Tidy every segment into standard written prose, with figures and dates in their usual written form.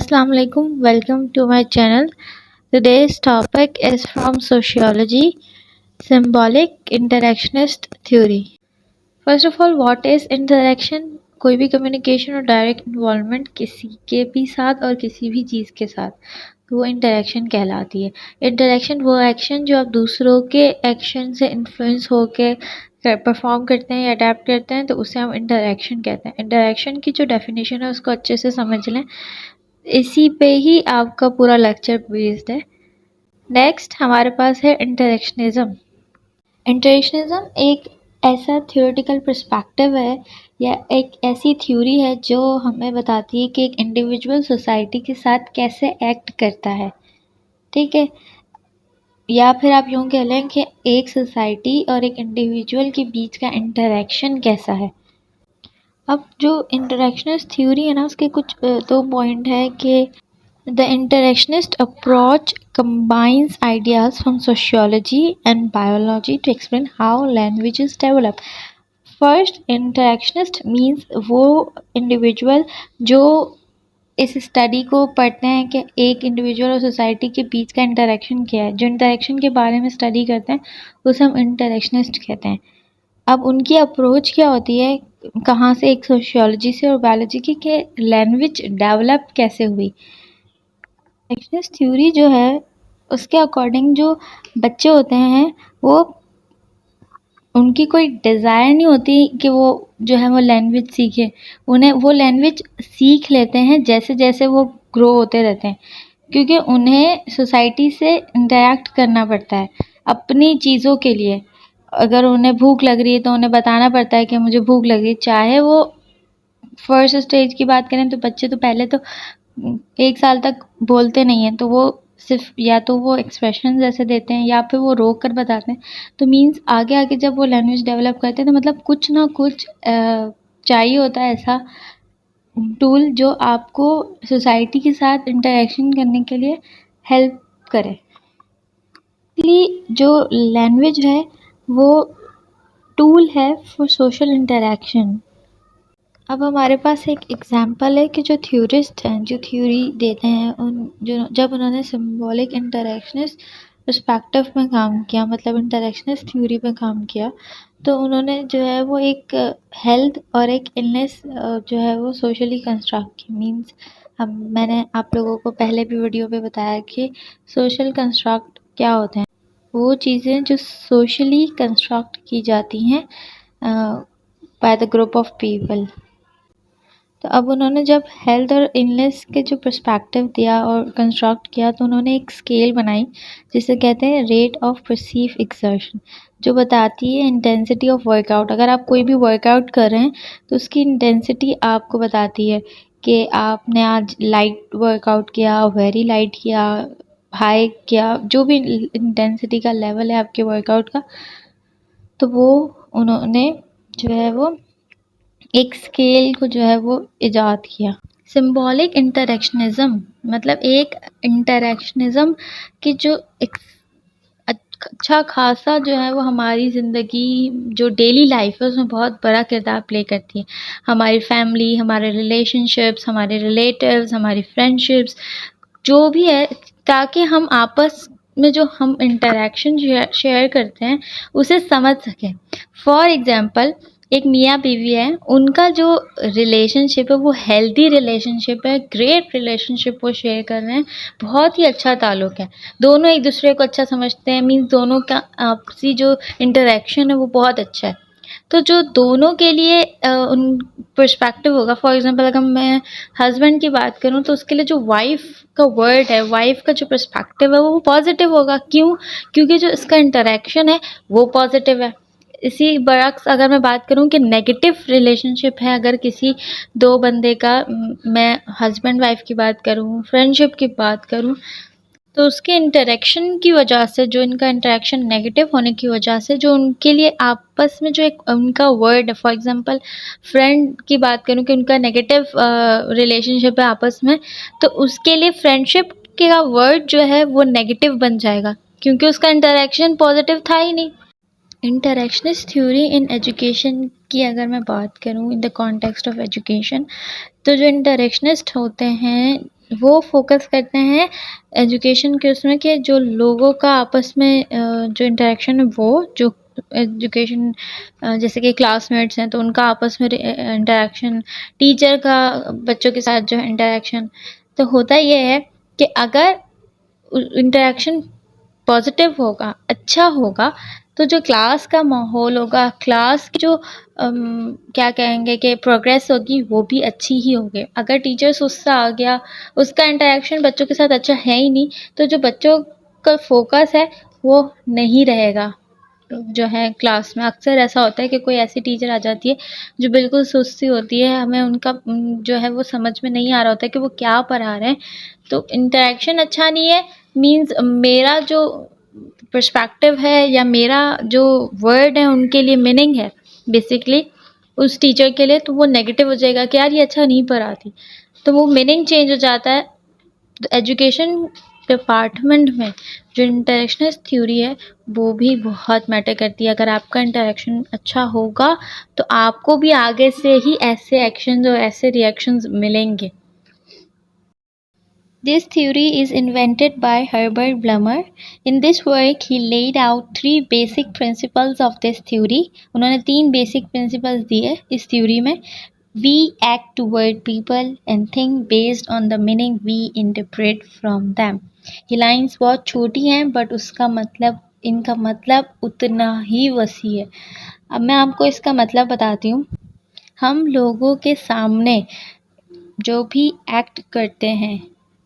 Assalamu alaikum. Welcome to my channel. Today's topic is from sociology, symbolic interactionist theory. First of all, what is interaction? कोई भी communication और direct involvement किसी के भी साथ और किसी भी चीज़ के साथ, तो वो इंटरेक्शन कहलाती है। इंटरेक्शन वो एक्शन जो आप दूसरों के एक्शन से इन्फ्लुएंस होके परफॉर्म करते हैं या अडेप्ट करते हैं, तो उसे हम इंटरेक्शन कहते हैं। इंटरेक्शन की जो डेफिनेशन है उसको अच्छे से समझ लें, इसी पे ही आपका पूरा लेक्चर बेस्ड है। नेक्स्ट हमारे पास है इंटरेक्शनिज्म। इंटरेक्शनिज्म एक ऐसा थियोरेटिकल पर्सपेक्टिव है या एक ऐसी थ्योरी है जो हमें बताती है कि एक इंडिविजुअल सोसाइटी के साथ कैसे एक्ट करता है, ठीक है। या फिर आप यूँ कह लें कि एक सोसाइटी और एक इंडिविजुअल के बीच का इंटरेक्शन कैसा है। अब जो इंटरेक्शनिस्ट थ्योरी है ना, उसके कुछ दो पॉइंट है कि the interactionist approach combines ideas from sociology and biology to explain how languages develop. First, interactionist means वो individual जो इस स्टडी को पढ़ते हैं कि एक इंडिविजुअल और सोसाइटी के बीच का इंटरेक्शन क्या है, जो इंटरेक्शन के बारे में स्टडी करते हैं उसे हम इंटरेक्शनिस्ट कहते हैं। अब उनकी अप्रोच क्या होती है, कहाँ से, एक सोशियोलॉजी से और बायोलॉजी की, कि लैंग्वेज डेवलप कैसे हुई। इंटरेक्शनिस्ट थ्योरी जो है उसके अकॉर्डिंग जो बच्चे होते हैं वो, उनकी कोई डिज़ायर नहीं होती कि वो जो है वो लैंग्वेज सीखे। उन्हें वो लैंग्वेज सीख लेते हैं जैसे जैसे वो ग्रो होते रहते हैं, क्योंकि उन्हें सोसाइटी से इंटरेक्ट करना पड़ता है अपनी चीज़ों के लिए। अगर उन्हें भूख लग रही है तो उन्हें बताना पड़ता है कि मुझे भूख लग रही है। चाहे वो फर्स्ट स्टेज की बात करें तो बच्चे तो पहले तो 1 साल तक बोलते नहीं हैं, तो वो सिर्फ या तो वो एक्सप्रेशन जैसे देते हैं या फिर वो रोक कर बताते हैं। तो मीन्स आगे आगे जब वो लैंग्वेज डेवलप करते हैं तो मतलब कुछ ना कुछ चाहिए होता है ऐसा टूल जो आपको सोसाइटी के साथ इंटरेक्शन करने के लिए हेल्प करे। इसलिए जो लैंग्वेज है वो टूल है फॉर सोशल इंटरेक्शन। अब हमारे पास एक एग्जांपल है कि जो थ्योरिस्ट हैं, जो थ्योरी देते हैं, उन जो जब उन्होंने सिंबॉलिक इंटरेक्शनिस्ट पर्सपेक्टिव में काम किया, मतलब इंटरेक्शनिस्ट थ्योरी पे काम किया, तो उन्होंने जो है वो एक हेल्थ और एक इलनेस जो है वो सोशली कंस्ट्रक्ट की। मीन्स मैंने आप लोगों को पहले भी वीडियो पे बताया कि सोशल कंस्ट्रक्ट क्या होते हैं। वो चीज़ें जो सोशली कंस्ट्रक्ट की जाती हैं by the group of people. तो अब उन्होंने जब हेल्थ और इलनेस के जो पर्सपेक्टिव दिया और कंस्ट्रक्ट किया, तो उन्होंने एक स्केल बनाई जिसे कहते हैं रेट ऑफ परसीव एक्सर्शन, जो बताती है इंटेंसिटी ऑफ वर्कआउट। अगर आप कोई भी वर्कआउट कर रहे हैं तो उसकी इंटेंसिटी आपको बताती है कि आपने आज लाइट वर्कआउट किया, वेरी लाइट किया, हाई किया, जो भी इंटेंसिटी का लेवल है आपके वर्कआउट का, तो वो उन्होंने जो है वो एक स्केल को जो है वो इजाद किया। सिंबॉलिक इंटरेक्शनिज्म मतलब एक इंटरेक्शनिज्म की जो अच्छा खासा जो है वो हमारी ज़िंदगी, जो डेली लाइफ है, उसमें बहुत बड़ा किरदार प्ले करती है। हमारी फैमिली, हमारे रिलेशनशिप्स, हमारे रिलेटिव्स, हमारी फ्रेंडशिप्स, जो भी है, ताकि हम आपस में जो हम इंटरेक्शन शेयर करते हैं उसे समझ सकें। फॉर एग्ज़ाम्पल, एक मियाँ बीवी है, उनका जो रिलेशनशिप है वो हेल्दी रिलेशनशिप है, ग्रेट रिलेशनशिप वो शेयर कर रहे हैं, बहुत ही अच्छा ताल्लुक़ है, दोनों एक दूसरे को अच्छा समझते हैं। मीन्स दोनों का आपसी जो इंटरेक्शन है वो बहुत अच्छा है। तो जो दोनों के लिए उन पर्सपेक्टिव होगा, फॉर एग्ज़ाम्पल अगर मैं हस्बैंड की बात करूँ तो उसके लिए जो वाइफ़ का वर्ड है, वाइफ़ का जो पर्सपेक्टिव है वो पॉजिटिव होगा। क्यों? क्योंकि जो इसका इंटरेक्शन है वो पॉजिटिव है। इसी बरअक्स अगर मैं बात करूँ कि नेगेटिव रिलेशनशिप है, अगर किसी 2 बंदे का, मैं हस्बैंड वाइफ़ की बात करूँ, फ्रेंडशिप की बात करूँ, तो उसके इंटरेक्शन की वजह से, जो इनका इंटरेक्शन नेगेटिव होने की वजह से, जो उनके लिए आपस में जो एक उनका वर्ड है, फॉर एग्ज़ाम्पल फ्रेंड की बात करूँ कि उनका नेगेटिव रिलेशनशिप है आपस में, तो उसके लिए फ्रेंडशिप का वर्ड जो है वो नेगेटिव बन जाएगा, क्योंकि उसका इंटरेक्शन पॉजिटिव था ही नहीं। इंटरेक्शनिस्ट थ्योरी इन एजुकेशन की अगर मैं बात करूँ in the context of education, तो जो इंटरेक्शनिस्ट होते हैं वो फोकस करते हैं एजुकेशन के उसमें कि जो लोगों का आपस में जो इंटरेक्शन है वो जो एजुकेशन जैसे कि क्लासमेट्स हैं तो उनका आपस में इंटरेक्शन, टीचर का बच्चों के साथ जो इंटरेक्शन, तो होता ये है कि अगर इंटरेक्शन पॉजिटिव होगा, अच्छा होगा, तो जो क्लास का माहौल होगा, क्लास की जो क्या कहेंगे कि प्रोग्रेस होगी वो भी अच्छी ही होगी। अगर टीचर्स उससे आ गया, उसका इंटरेक्शन बच्चों के साथ अच्छा है ही नहीं, तो जो बच्चों का फोकस है वो नहीं रहेगा जो है क्लास में। अक्सर ऐसा होता है कि कोई ऐसी टीचर आ जाती है जो बिल्कुल सुस्ती होती है, हमें उनका जो है वो समझ में नहीं आ रहा होता है कि वो क्या पढ़ा रहे हैं। तो इंटरेक्शन अच्छा नहीं है मीन्स मेरा जो पर्सपेक्टिव है या मेरा जो वर्ड है उनके लिए मीनिंग है बेसिकली उस टीचर के लिए, तो वो नेगेटिव हो जाएगा कि यार ये अच्छा नहीं पढ़ाती, तो वो मीनिंग चेंज हो जाता है। तो एजुकेशन डिपार्टमेंट में जो इंटरेक्शनिस्ट थ्योरी है वो भी बहुत मैटर करती है। अगर आपका इंटरेक्शन अच्छा होगा तो आपको भी आगे से ही ऐसे एक्शंस और ऐसे रिएक्शंस मिलेंगे। This theory is invented by Herbert Blumer. In this work, he laid out three basic principles of this theory. उन्होंने तीन basic principles दिए इस theory में। We act toward people and think based on the meaning we interpret from them. ये lines बहुत छोटी हैं but उसका मतलब, इनका मतलब उतना ही वसी है। अब मैं आपको इसका मतलब बताती हूँ। हम लोगों के सामने जो भी एक्ट करते हैं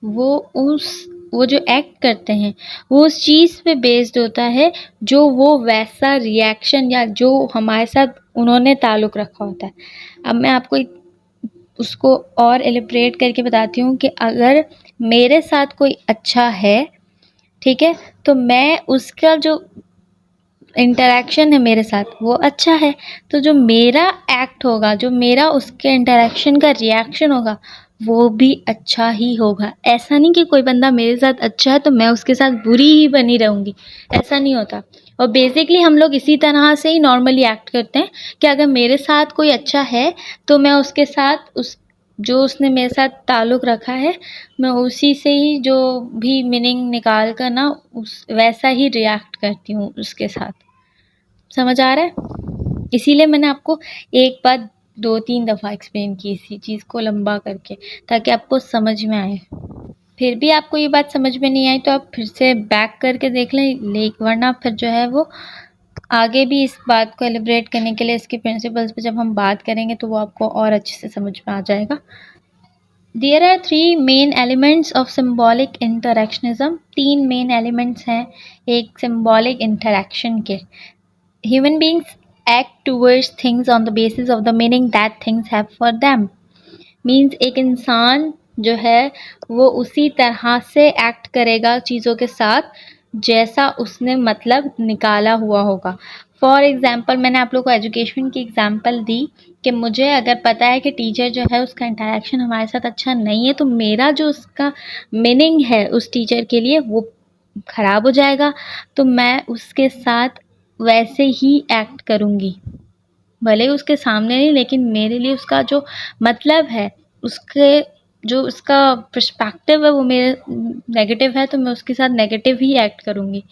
वो जो एक्ट करते हैं वो उस चीज़ पे बेस्ड होता है जो वो वैसा रिएक्शन या जो हमारे साथ उन्होंने ताल्लुक़ रखा होता है। अब मैं आपको उसको और एलिब्रेट करके बताती हूँ कि अगर मेरे साथ कोई अच्छा है, ठीक है, तो मैं उसका जो इंटरेक्शन है मेरे साथ वो अच्छा है, तो जो मेरा एक्ट होगा, जो मेरा उसके इंटरेक्शन का रिएक्शन होगा वो भी अच्छा ही होगा। ऐसा नहीं कि कोई बंदा मेरे साथ अच्छा है तो मैं उसके साथ बुरी ही बनी रहूँगी, ऐसा नहीं होता। और बेसिकली हम लोग इसी तरह से ही नॉर्मली एक्ट करते हैं कि अगर मेरे साथ कोई अच्छा है तो मैं उसके साथ जो उसने मेरे साथ ताल्लुक़ रखा है मैं उसी से ही जो भी मीनिंग निकाल कर ना उस वैसा ही रिएक्ट करती हूँ उसके साथ। समझ आ रहा है? इसीलिए मैंने आपको एक बात 2-3 दफ़ा एक्सप्लेन की इसी चीज़ को लंबा करके, ताकि आपको समझ में आए। फिर भी आपको ये बात समझ में नहीं आई तो आप फिर से बैक करके देख लें, वरना फिर जो है वो आगे भी इस बात को एलिब्रेट करने के लिए इसके प्रिंसिपल्स पे जब हम बात करेंगे तो वो आपको और अच्छे से समझ में आ जाएगा। There are three main elements of symbolic interactionism. 3 main elements हैं एक symbolic interaction के। Human beings act towards things on the basis of the meaning that things have for them. Means एक इंसान जो है वो उसी तरह से एक्ट करेगा चीज़ों के साथ जैसा उसने मतलब निकाला हुआ होगा। फॉर एग्ज़ाम्पल मैंने आप लोग को एजुकेशन की एग्ज़ाम्पल दी कि मुझे अगर पता है कि टीचर जो है उसका इंटरेक्शन हमारे साथ अच्छा नहीं है तो मेरा जो उसका मीनिंग है उस टीचर के लिए वो ख़राब हो जाएगा, तो मैं उसके साथ वैसे ही एक्ट करूँगी। भले ही उसके सामने नहीं, लेकिन मेरे लिए उसका जो मतलब है, उसके जो उसका पर्सपेक्टिव है वो मेरे नेगेटिव है तो मैं उसके साथ नेगेटिव ही एक्ट करूँगी।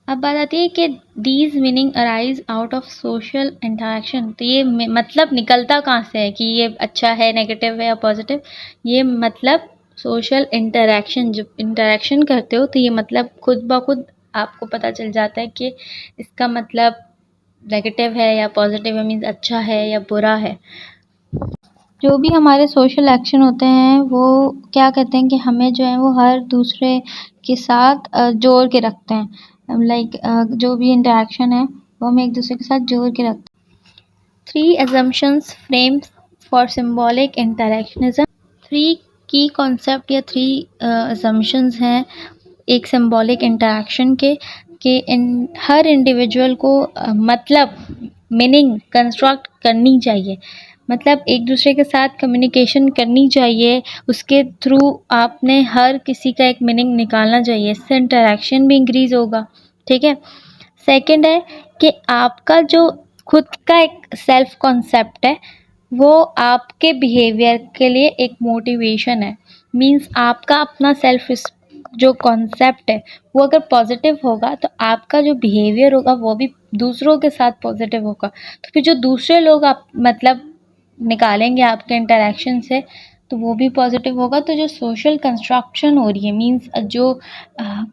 अब बात आती है कि these meaning arise out of social interaction. तो ये मतलब निकलता कहाँ से है कि ये अच्छा है, नेगेटिव है या पॉजिटिव? ये मतलब सोशल इंटरेक्शन, जब इंटरेक्शन करते हो तो ये मतलब खुद ब खुद आपको पता चल जाता है कि इसका मतलब नेगेटिव है या पॉजिटिव है, मीन्स अच्छा है या बुरा है। जो भी हमारे सोशल एक्शन होते हैं वो क्या कहते हैं कि हमें जो है वो हर दूसरे के साथ जोड़ के रखते हैं। लाइक जो भी इंटरेक्शन है वो हमें एक दूसरे के साथ जोड़ के रखते हैं। 3 assumptions frames for symbolic interactionism। 3 की कॉन्सेप्ट या 3 assumptions हैं एक सिंबॉलिक इंटरेक्शन के कि हर इंडिविजुअल को मतलब मीनिंग कंस्ट्रक्ट करनी चाहिए, मतलब एक दूसरे के साथ कम्युनिकेशन करनी चाहिए, उसके थ्रू आपने हर किसी का एक मीनिंग निकालना चाहिए, इससे इंटरेक्शन भी इंक्रीज़ होगा। ठीक है। सेकंड है कि आपका जो खुद का एक सेल्फ कॉन्सेप्ट है वो आपके बिहेवियर के लिए एक मोटिवेशन है। मीन्स आपका अपना सेल्फ जो कॉन्सेप्ट है वो अगर पॉजिटिव होगा तो आपका जो बिहेवियर होगा वो भी दूसरों के साथ पॉजिटिव होगा। तो फिर जो दूसरे लोग आप मतलब निकालेंगे आपके इंटरेक्शन से तो वो भी पॉजिटिव होगा। तो जो सोशल कंस्ट्रक्शन हो रही है मीन्स जो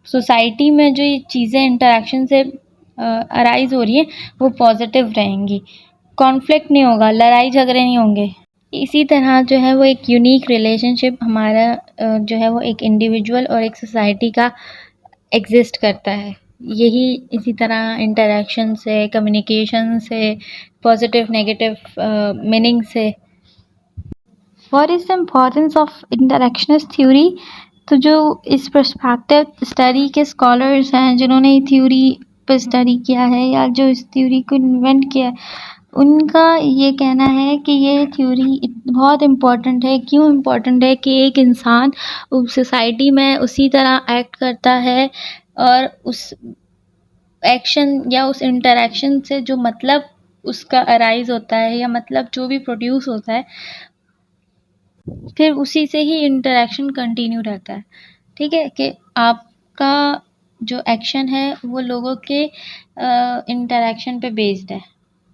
सोसाइटी में जो ये चीज़ें इंटरेक्शन से अराइज हो रही है वो पॉजिटिव रहेंगी। कॉन्फ्लिक्ट नहीं होगा, लड़ाई झगड़े नहीं होंगे। इसी तरह जो है वो एक यूनिक रिलेशनशिप हमारा जो है वो एक इंडिविजुअल और एक सोसाइटी का एग्जिस्ट करता है। यही इसी तरह इंटरेक्शन से, कम्युनिकेशन से, पॉजिटिव नेगेटिव मीनिंग से। What is the importance of interactionist theory? तो जो इस पर्सपेक्टिव स्टडी के स्कॉलर्स हैं जिन्होंने थ्योरी पर स्टडी किया है या जो इस थ्योरी को इन्वेंट किया है उनका ये कहना है कि ये थ्योरी बहुत इम्पोर्टेंट है। क्यों इम्पोर्टेंट है? कि एक इंसान उस सोसाइटी में उसी तरह एक्ट करता है और उस एक्शन या उस इंटरेक्शन से जो मतलब उसका अराइज होता है या मतलब जो भी प्रोड्यूस होता है फिर उसी से ही इंटरेक्शन कंटिन्यू रहता है। ठीक है कि आपका जो एक्शन है वो लोगों के इंटरेक्शन पे बेस्ड है।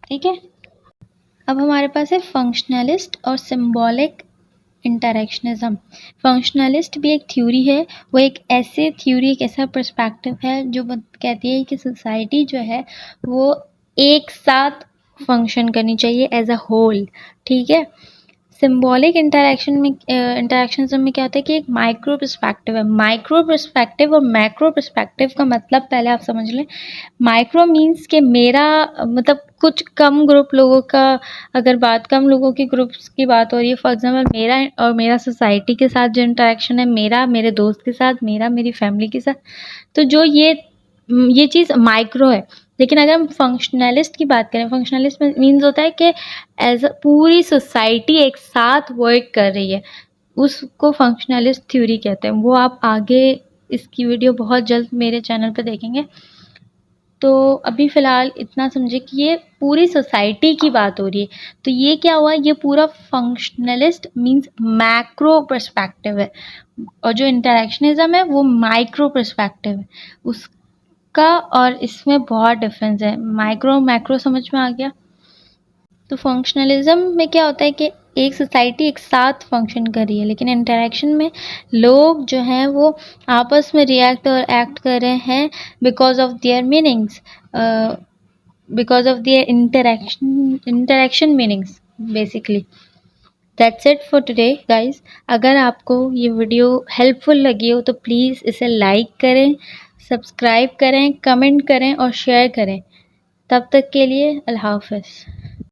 ठीक है, अब हमारे पास है फंक्शनलिस्ट और सिंबॉलिक इंटरेक्शनिज्म। फंक्शनलिस्ट भी एक थ्योरी है, वो एक ऐसे थ्योरी, एक ऐसा पर्सपेक्टिव है जो कहती है कि सोसाइटी जो है वो एक साथ फंक्शन करनी चाहिए एज अ होल। ठीक है, सिंबॉलिक इंटरेक्शनिज्म में क्या होता है कि एक माइक्रो पर्सपेक्टिव है। माइक्रो पर्सपेक्टिव और मैक्रो पर्सपेक्टिव का मतलब पहले आप समझ लें। माइक्रो मीन्स कि मेरा मतलब कुछ कम ग्रुप लोगों का, अगर बात कम लोगों की ग्रुप्स की बात हो रही है, फॉर एग्जांपल मेरा और मेरा सोसाइटी के साथ जो इंटरेक्शन है, मेरा मेरे दोस्त के साथ, मेरा मेरी फैमिली के साथ, तो जो ये चीज़ माइक्रो है। लेकिन अगर हम फंक्शनलिस्ट की बात करें, फंक्शनलिस्ट में मीन्स होता है कि एज अ पूरी सोसाइटी एक साथ वर्क कर रही है, उसको फंक्शनलिस्ट थ्योरी कहते हैं। वो आप आगे इसकी वीडियो बहुत जल्द मेरे चैनल पे देखेंगे। तो अभी फ़िलहाल इतना समझे कि ये पूरी सोसाइटी की बात हो रही है। तो ये क्या हुआ, ये पूरा फंक्शनलिस्ट मीन्स मैक्रो पर्सपेक्टिव है और जो इंटरेक्शनिज्म है वो माइक्रो पर्सपेक्टिव है उसका। और इसमें बहुत डिफरेंस है, माइक्रो मैक्रो समझ में आ गया। तो फंक्शनलिज्म में क्या होता है कि एक सोसाइटी एक साथ फंक्शन कर रही है, लेकिन इंटरेक्शन में लोग जो हैं वो आपस में रिएक्ट और एक्ट कर रहे हैं because of their meanings, because of their interaction meanings basically. That's it for today guys. अगर आपको ये वीडियो हेल्पफुल लगी हो तो प्लीज़ इसे लाइक करें, सब्सक्राइब करें, कमेंट करें और शेयर करें। तब तक के लिए अल्लाह हाफ़िज़।